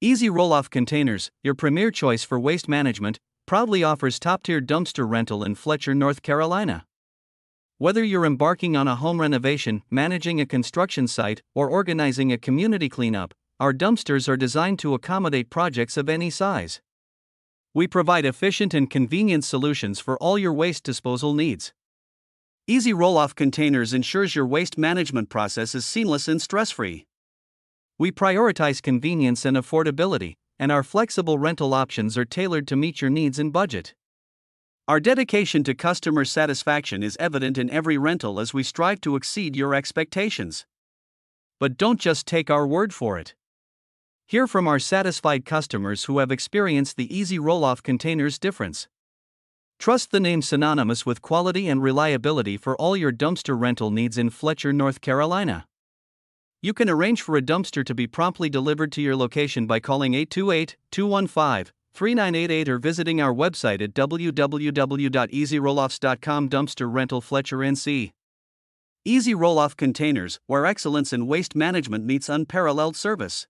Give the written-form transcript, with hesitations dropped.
EZ Rolloff Containers, your premier choice for waste management, proudly offers top-tier dumpster rental in Fletcher, North Carolina. Whether you're embarking on a home renovation, managing a construction site, or organizing a community cleanup, our dumpsters are designed to accommodate projects of any size. We provide efficient and convenient solutions for all your waste disposal needs. EZ Rolloff Containers ensures your waste management process is seamless and stress-free. We prioritize convenience and affordability, and our flexible rental options are tailored to meet your needs and budget. Our dedication to customer satisfaction is evident in every rental as we strive to exceed your expectations. But don't just take our word for it. Hear from our satisfied customers who have experienced the EZ Rolloff Containers difference. Trust the name synonymous with quality and reliability for all your dumpster rental needs in Fletcher, North Carolina. You can arrange for a dumpster to be promptly delivered to your location by calling 828-215-3988 or visiting our website at www.ezrolloffs.com. Dumpster Rental Fletcher, NC. EZ Rolloff Containers, where excellence in waste management meets unparalleled service.